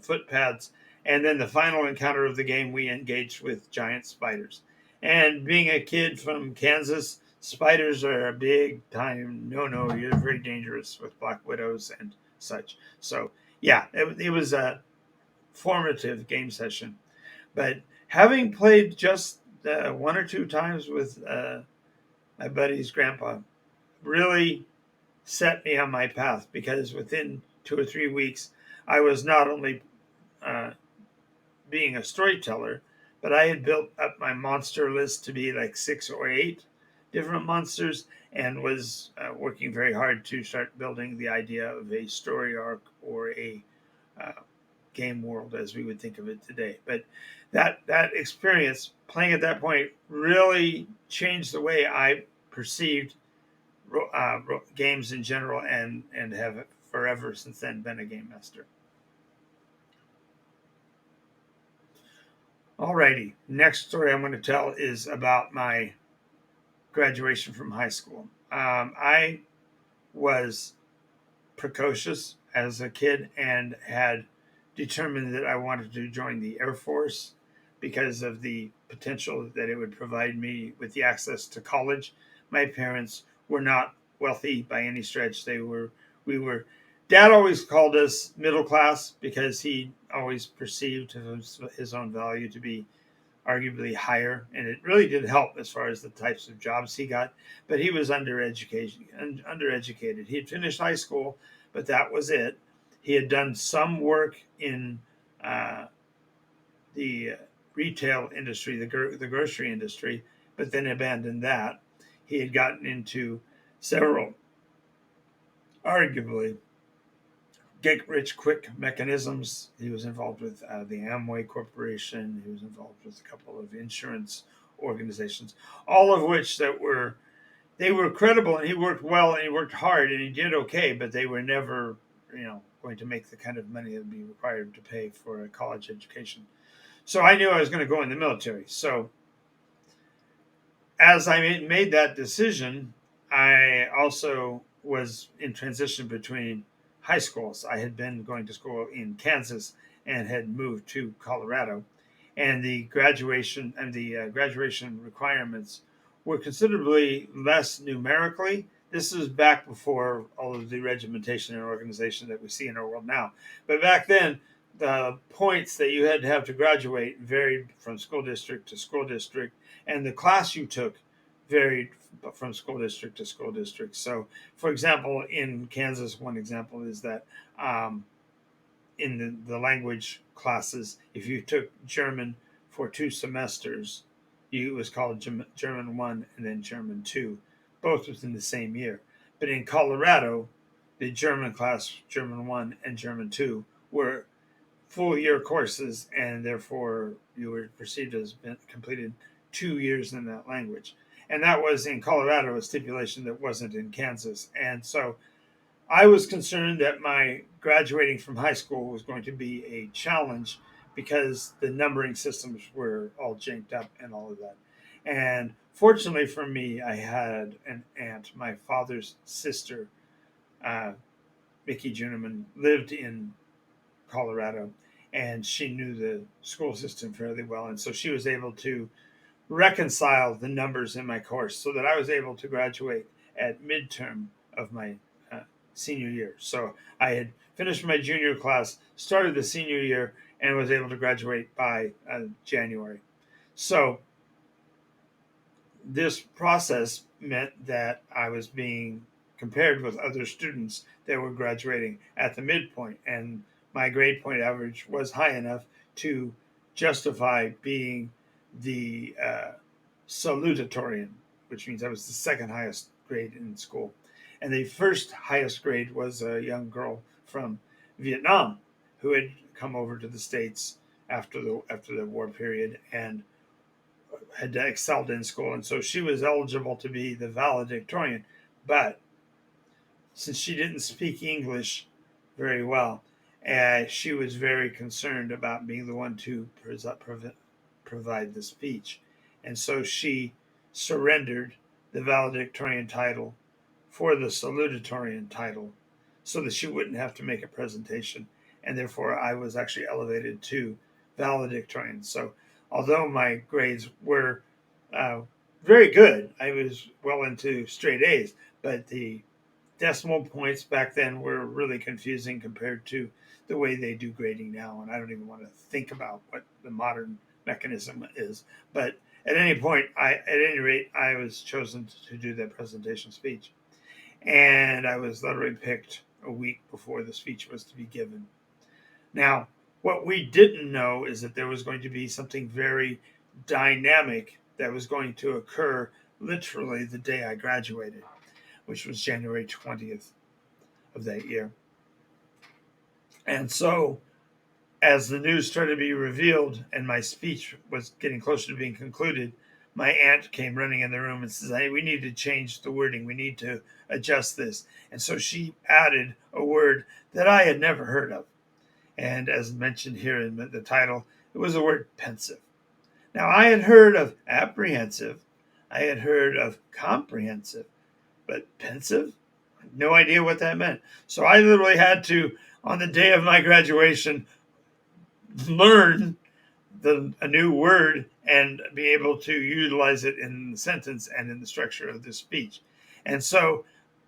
footpads, and then the final encounter of the game, we engaged with giant spiders. And being a kid from Kansas, spiders are a big time no. You're very dangerous with black widows and such. So yeah, it was a formative game session. But having played just one or two times with my buddy's grandpa, really set me on my path because within 2 or 3 weeks, I was not only uh, being a storyteller, but I had built up my monster list to be like 6 or 8 different monsters and was working very hard to start building the idea of a story arc or a uh, game world as we would think of it today. But that experience playing at that point really changed the way I perceived games in general and have forever since then been a game master. Alrighty, next story I'm going to tell is about my graduation from high school. I was precocious as a kid and had determined that I wanted to join the Air Force because of the potential that it would provide me with the access to college. My parents were not wealthy by any stretch. We were, Dad always called us middle class because he always perceived his own value to be arguably higher, and it really did help as far as the types of jobs he got. But he was undereducated. He had finished high school, but that was it. He had done some work in uh, the retail industry, the grocery industry, but then abandoned that. He had gotten into several, arguably get rich quick mechanisms. He was involved with the Amway Corporation. He was involved with a couple of insurance organizations, all of which that were they were credible, and he worked well and he worked hard and he did okay, but they were never, going to make the kind of money that would be required to pay for a college education. So I knew I was going to go in the military. So as I made that decision, I also was in transition between high schools. I had been going to school in Kansas and had moved to Colorado, and the graduation requirements were considerably less numerically. This is back before all of the regimentation and organization that we see in our world now. But back then, the points that you had to have to graduate varied from school district to school district, and the class you took varied from school district to school district. So, for example, in Kansas, one example is that in the language classes, if you took German for 2 semesters, it was called German 1 and then German 2, both within the same year. But in Colorado, the German class, German 1 and German 2, were full year courses, and therefore you were perceived as been completed 2 years in that language. And that was in Colorado a stipulation that wasn't in Kansas. And so I was concerned that my graduating from high school was going to be a challenge because the numbering systems were all janked up and all of that. And fortunately for me, I had an aunt, my father's sister, uh, Mickey Juneman, lived in Colorado, and she knew the school system fairly well. And so she was able to reconcile the numbers in my course so that I was able to graduate at midterm of my uh, senior year. So I had finished my junior class, started the senior year, and was able to graduate by January. So this process meant that I was being compared with other students that were graduating at the midpoint, and my grade point average was high enough to justify being the salutatorian, which means I was the second highest grade in school. And the first highest grade was a young girl from Vietnam who had come over to the States after the war period and had excelled in school, and so she was eligible to be the valedictorian. But since she didn't speak English very well, she was very concerned about being the one to provide the speech, and so she surrendered the valedictorian title for the salutatorian title, so that she wouldn't have to make a presentation, and therefore I was actually elevated to valedictorian. So although my grades were uh, very good, I was well into straight A's, but the decimal points back then were really confusing compared to the way they do grading now. And I don't even want to think about what the modern mechanism is. But at any point, at any rate, I was chosen to do that presentation speech. And I was literally picked a week before the speech was to be given. Now, what we didn't know is that there was going to be something very dynamic that was going to occur literally the day I graduated, which was January 20th of that year. And so, as the news started to be revealed and my speech was getting closer to being concluded, my aunt came running in the room and says, "Hey, we need to change the wording. We need to adjust this." And so she added a word that I had never heard of. And as mentioned here in the title, it was the word pensive. Now, I had heard of apprehensive, I had heard of comprehensive, but pensive? No idea what that meant. So I literally had to, on the day of my graduation, learn a new word and be able to utilize it in the sentence and in the structure of the speech. And so,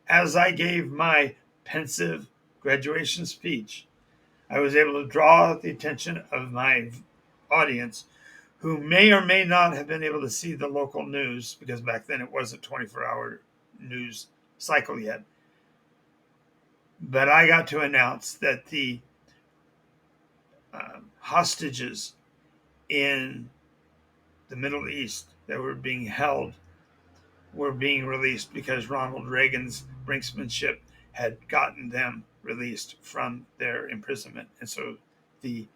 as I gave my pensive graduation speech, I was able to draw the attention of my audience, who may or may not have been able to see the local news, because back then it wasn't 24-hour news cycle yet. But I got to announce that the hostages in the Middle East that were being held were being released because Ronald Reagan's brinksmanship had gotten them released from their imprisonment. And so the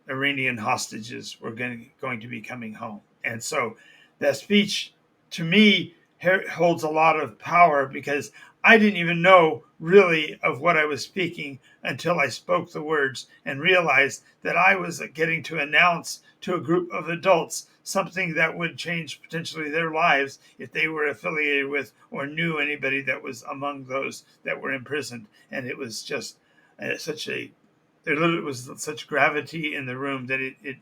Iranian hostages were going to be coming home. And so that speech, to me, holds a lot of power because I didn't even know really of what I was speaking until I spoke the words and realized that I was getting to announce to a group of adults something that would change potentially their lives if they were affiliated with or knew anybody that was among those that were imprisoned. And it was just such a there was such gravity in the room that it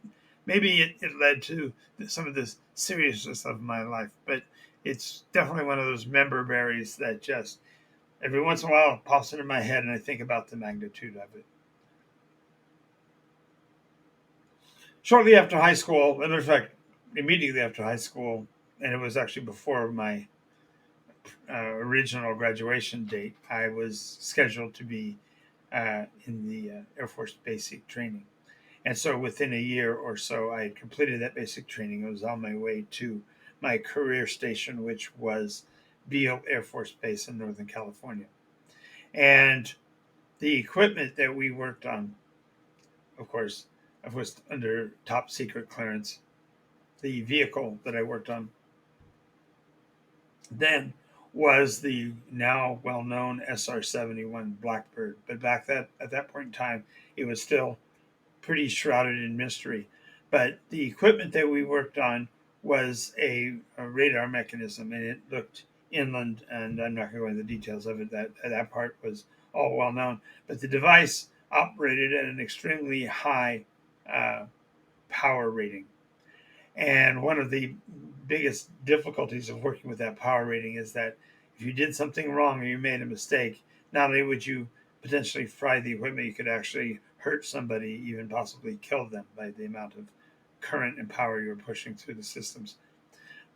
led to some of the seriousness of my life, but it's definitely one of those member berries that just every once in a while pops into my head and I think about the magnitude of it. Shortly after high school, in fact, immediately after high school, and it was actually before my original graduation date, I was scheduled to be in the Air Force basic training. And so within a year or so, I had completed that basic training. I was on my way to my career station, which was Beale Air Force Base in Northern California. And the equipment that we worked on, of course, was under top secret clearance. The vehicle that I worked on then was the now well-known SR-71 Blackbird. But at that point in time, it was still pretty shrouded in mystery. But the equipment that we worked on was a radar mechanism, and it looked inland. And I'm not going to go into the details of it. That part was all well known. But the device operated at an extremely high uh, power rating. And one of the biggest difficulties of working with that power rating is that if you did something wrong or you made a mistake, not only would you potentially fry the equipment, you could actually hurt somebody, even possibly kill them by the amount of current and power you were pushing through the systems.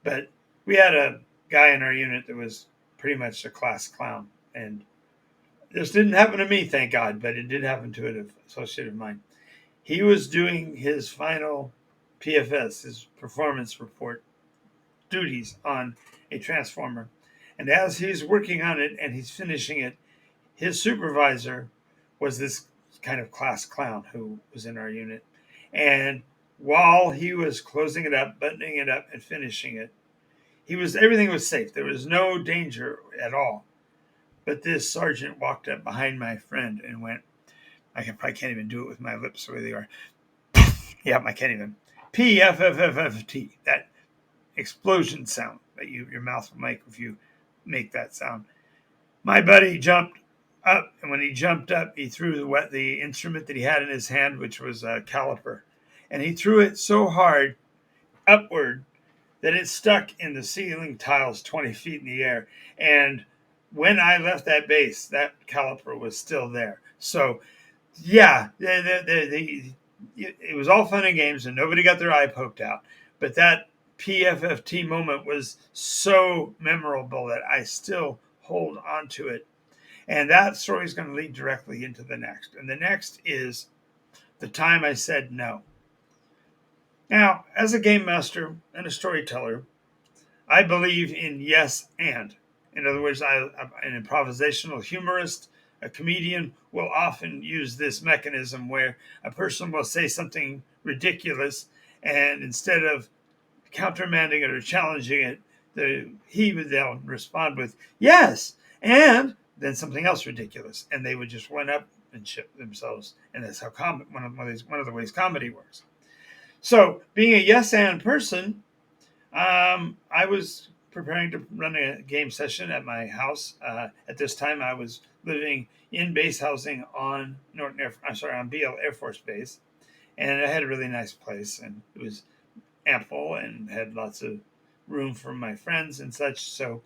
But we had a guy in our unit that was pretty much a class clown. And this didn't happen to me, thank God, but it did happen to an associate of mine. He was doing his final PFS, his performance report duties on a transformer. And as he's working on it and he's finishing it, his supervisor was this kind of class clown who was in our unit. And while he was closing it up, buttoning it up, and finishing it, everything was safe. There was no danger at all. But this sergeant walked up behind my friend and went, I can't even do it with my lips the way they are. Yeah, I can't even. PFFFFT. That explosion sound that your mouth will make if you make that sound. My buddy jumped up, and when he jumped up, he threw the instrument that he had in his hand, which was a caliper, and he threw it so hard upward that it stuck in the ceiling tiles 20 feet in the air. And when I left that base, that caliper was still there. So, yeah, it was all fun and games, and nobody got their eye poked out. But that PFFT moment was so memorable that I still hold on to it. And that story is going to lead directly into the next. And the next is the time I said no. Now, as a game master and a storyteller, I believe in yes and. In other words, I'm an improvisational humorist. A comedian will often use this mechanism where a person will say something ridiculous, and instead of countermanding it or challenging it, he would then respond with yes, and then something else ridiculous, and they would just run up and ship themselves. And that's how one of the ways comedy works. So, being a yes and person, I was preparing to run a game session at my house. At this time, I was living in base housing on on Beale Air Force Base, and I had a really nice place, and it was ample and had lots of room for my friends and such. So,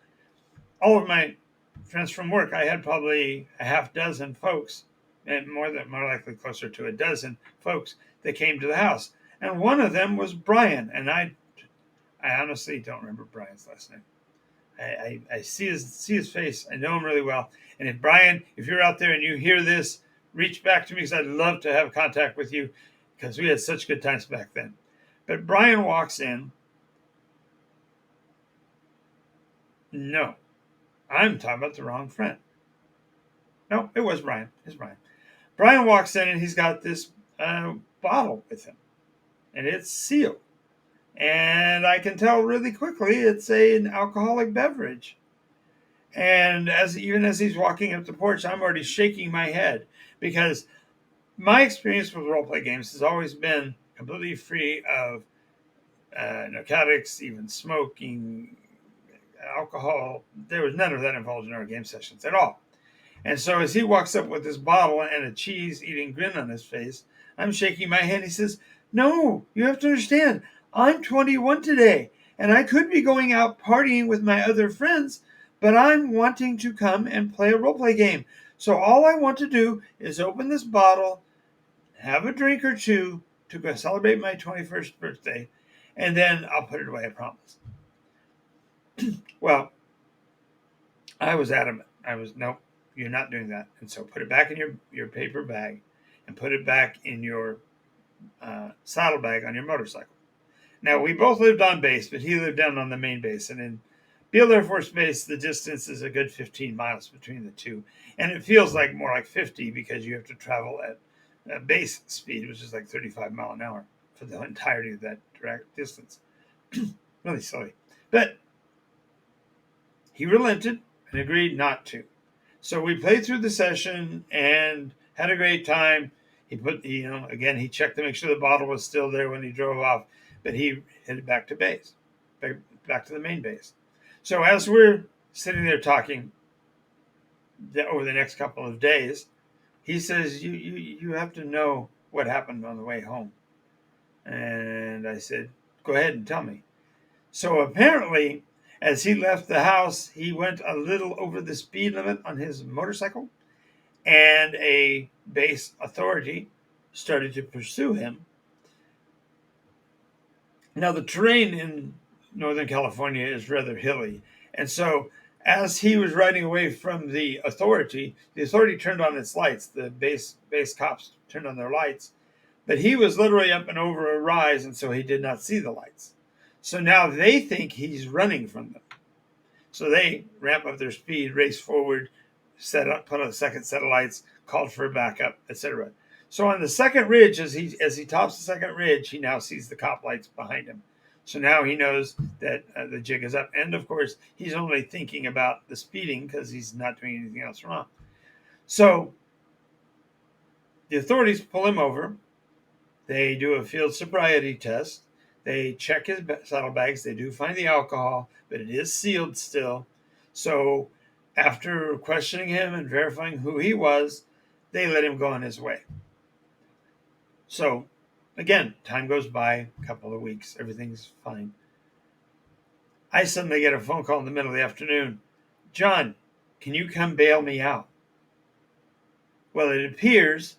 all of my friends from work, I had probably a half dozen folks, and more likely closer to a dozen folks that came to the house, and one of them was Brian, and I honestly don't remember Brian's last name. I see his face. I know him really well. And if Brian, if you're out there and you hear this, reach back to me because I'd love to have contact with you because we had such good times back then. But Brian walks in. No, I'm talking about the wrong friend. No, it was Brian. It's Brian. Brian walks in and he's got this bottle with him, and it's sealed. And I can tell really quickly it's an alcoholic beverage. And even as he's walking up the porch, I'm already shaking my head because my experience with role play games has always been completely free of narcotics, even smoking, alcohol. There was none of that involved in our game sessions at all. And so as he walks up with this bottle and a cheese eating grin on his face, I'm shaking my head. He says, "No, you have to understand, I'm 21 today, and I could be going out partying with my other friends, but I'm wanting to come and play a roleplay game. So all I want to do is open this bottle, have a drink or two to go celebrate my 21st birthday, and then I'll put it away, I promise." Well, I was adamant. Nope, you're not doing that. And so put it back in your paper bag and put it back in your saddlebag on your motorcycle. Now, we both lived on base, but he lived down on the main base. And in Beale Air Force Base, the distance is a good 15 miles between the two. And it feels like more like 50 because you have to travel at base speed, which is like 35 miles an hour for the entirety of that direct distance. Really silly. But he relented and agreed not to. So we played through the session and had a great time. Again, he checked to make sure the bottle was still there when he drove off, but he headed back to base, back to the main base. So as we're sitting there talking over the next couple of days, he says, "You have to know what happened on the way home." And I said, "Go ahead and tell me." So apparently, as he left the house, he went a little over the speed limit on his motorcycle, and a base authority started to pursue him. Now, the terrain in Northern California is rather hilly, and so as he was riding away from the authority turned on its lights. The base cops turned on their lights, but he was literally up and over a rise, and so he did not see the lights. So now they think he's running from them. So they ramp up their speed, race forward, put on a second set of lights, called for a backup, etc. So on the second ridge, as he tops the second ridge, he now sees the cop lights behind him. So now he knows that the jig is up. And of course, he's only thinking about the speeding because he's not doing anything else wrong. So the authorities pull him over. They do a field sobriety test. They check his saddlebags. They do find the alcohol, but it is sealed still. So after questioning him and verifying who he was, they let him go on his way. So again, time goes by, a couple of weeks, everything's fine. I suddenly get a phone call in the middle of the afternoon. "John, can you come bail me out?" Well, it appears.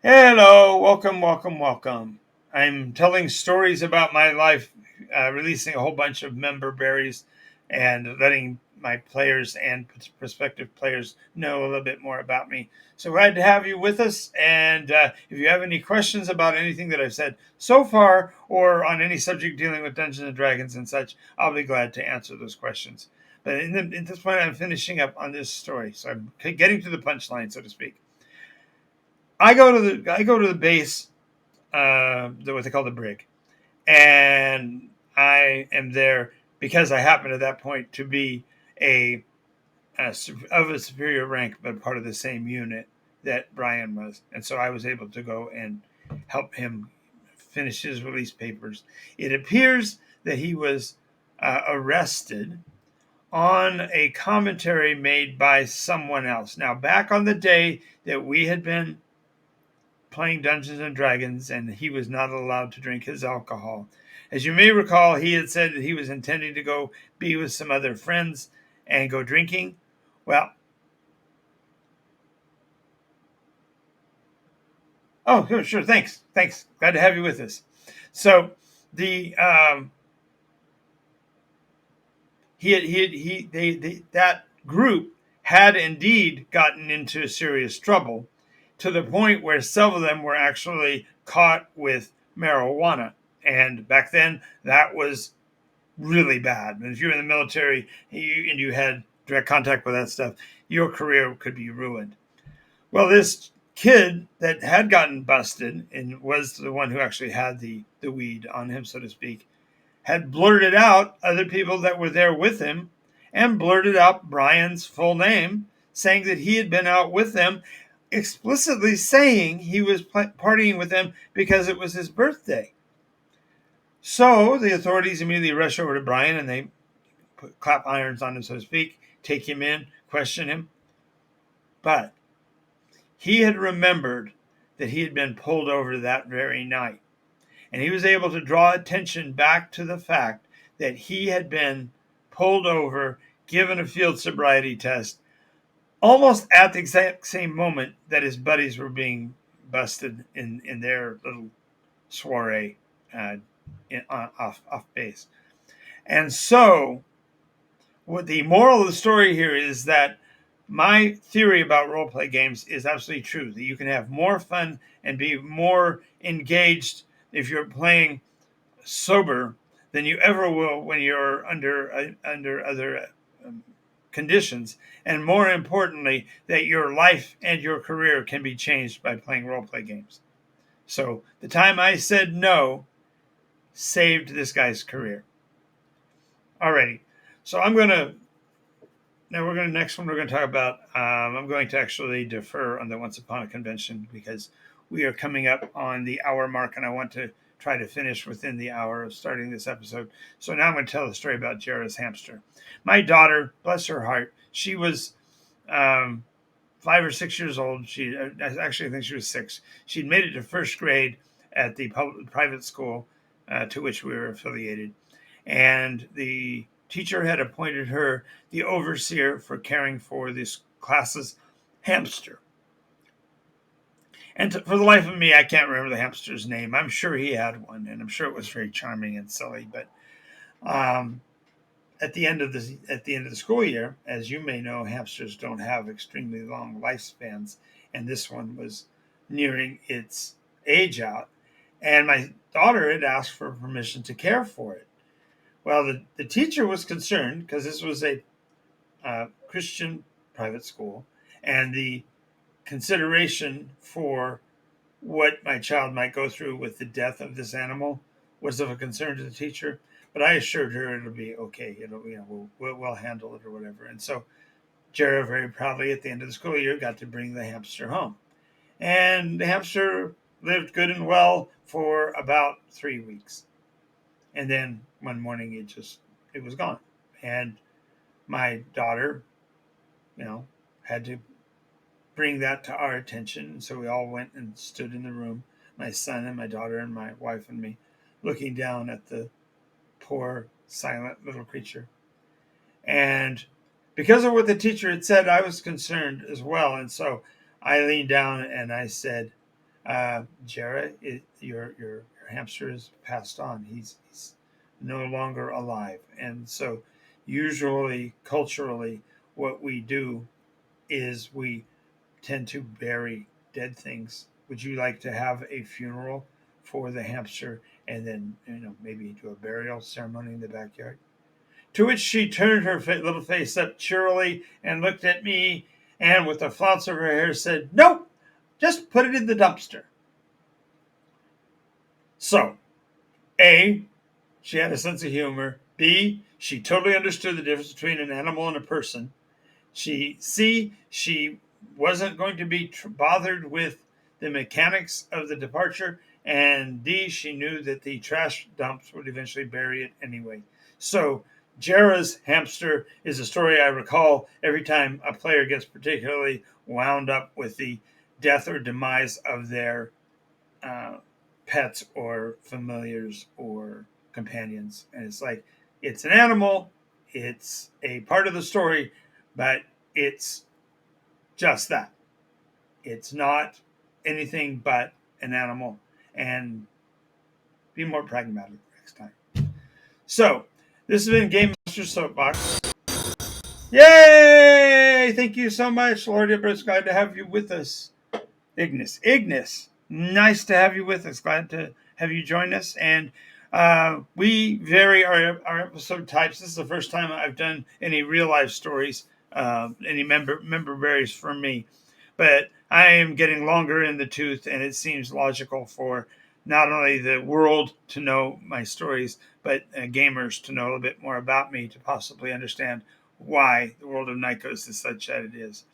Hello, welcome. I'm telling stories about my life, releasing a whole bunch of member berries and letting my players and prospective players know a little bit more about me. So glad to have you with us. And if you have any questions about anything that I've said so far or on any subject dealing with Dungeons and Dragons and such, I'll be glad to answer those questions. But at this point, I'm finishing up on this story. So I'm getting to the punchline, so to speak. I go to the base, what they call the brig, and I am there because I happen at that point to be of a superior rank, but part of the same unit that Brian was, and so I was able to go and help him finish his release papers. It appears that he was arrested on a commentary made by someone else. Now, back on the day that we had been playing Dungeons and Dragons, and he was not allowed to drink his alcohol. As you may recall, he had said that he was intending to go be with some other friends and go drinking. Well, oh, sure, thanks. Glad to have you with us. So the that group had indeed gotten into serious trouble, to the point where some of them were actually caught with marijuana. And back then, that was really bad. And if you were in the military and you had direct contact with that stuff, your career could be ruined. Well, this kid that had gotten busted and was the one who actually had the weed on him, so to speak, had blurted out other people that were there with him and blurted out Brian's full name, saying that he had been out with them, explicitly saying he was partying with them because it was his birthday. So the authorities immediately rush over to Brian and they put clap irons on him, so to speak, take him in, question him. But he had remembered that he had been pulled over that very night. And he was able to draw attention back to the fact that he had been pulled over, given a field sobriety test, almost at the exact same moment that his buddies were being busted in their little soiree off base. And so, what the moral of the story here is that my theory about role play games is absolutely true. That you can have more fun and be more engaged if you're playing sober than you ever will when you're under other conditions, and more importantly, that your life and your career can be changed by playing role play games. So the time I said no saved this guy's career. Alrighty, so next one we're going to talk about. I'm going to actually defer on the Once Upon a Convention because we are coming up on the hour mark, and I want to try to finish within the hour of starting this episode. So now I'm going to tell the story about Jera's hamster. My daughter, bless her heart, she was 5 or 6 years old. I think she was 6. She'd made it to first grade at the private school to which we were affiliated, and the teacher had appointed her the overseer for caring for this class's hamster. And for the life of me, I can't remember the hamster's name. I'm sure he had one, and I'm sure it was very charming and silly. But at the end of the school year, as you may know, hamsters don't have extremely long lifespans, and this one was nearing its age out. And my daughter had asked for permission to care for it. Well, the teacher was concerned because this was a Christian private school, and the consideration for what my child might go through with the death of this animal was of a concern to the teacher. But I assured her it'll be okay. We'll handle it or whatever. And so Jera very proudly at the end of the school year got to bring the hamster home, and the hamster lived good and well for about 3 weeks. And then one morning it was gone. And my daughter, had to bring that to our attention. And so we all went and stood in the room, my son and my daughter and my wife and me, looking down at the poor, silent little creature. And because of what the teacher had said, I was concerned as well. And so I leaned down and I said, Jera, your hamster is passed on. He's no longer alive. And so usually, culturally, what we do is we tend to bury dead things. Would you like to have a funeral for the hamster and then, maybe do a burial ceremony in the backyard? To which she turned her little face up cheerily and looked at me and with a flounce of her hair said, "Nope, just put it in the dumpster." So, A, she had a sense of humor. B, she totally understood the difference between an animal and a person. C, she wasn't going to be bothered with the mechanics of the departure. And D, she knew that the trash dumps would eventually bury it anyway. So Jera's hamster is a story I recall every time a player gets particularly wound up with the death or demise of their pets or familiars or companions. And it's like, it's an animal, it's a part of the story, but it's just that. It's not anything but an animal. And be more pragmatic next time. So, this has been Game Master Soapbox. Yay! Thank you so much, Lord. It's glad to have you with us. Ignis, nice to have you with us. Glad to have you join us. And we vary our episode types. This is the first time I've done any real life stories. any member berries from me. But I am getting longer in the tooth, and it seems logical for not only the world to know my stories, but gamers to know a little bit more about me to possibly understand why the world of Nikos is such that it is.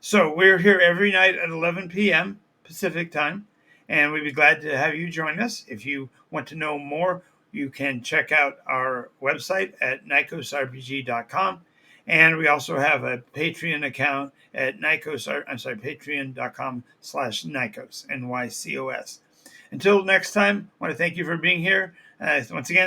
So we're here every night at 11 p.m. Pacific time, and we'd be glad to have you join us. If you want to know more, you can check out our website at NycosRPG.com. And we also have a Patreon account at patreon.com/Nykos, Nycos. Until next time, I want to thank you for being here. Once again,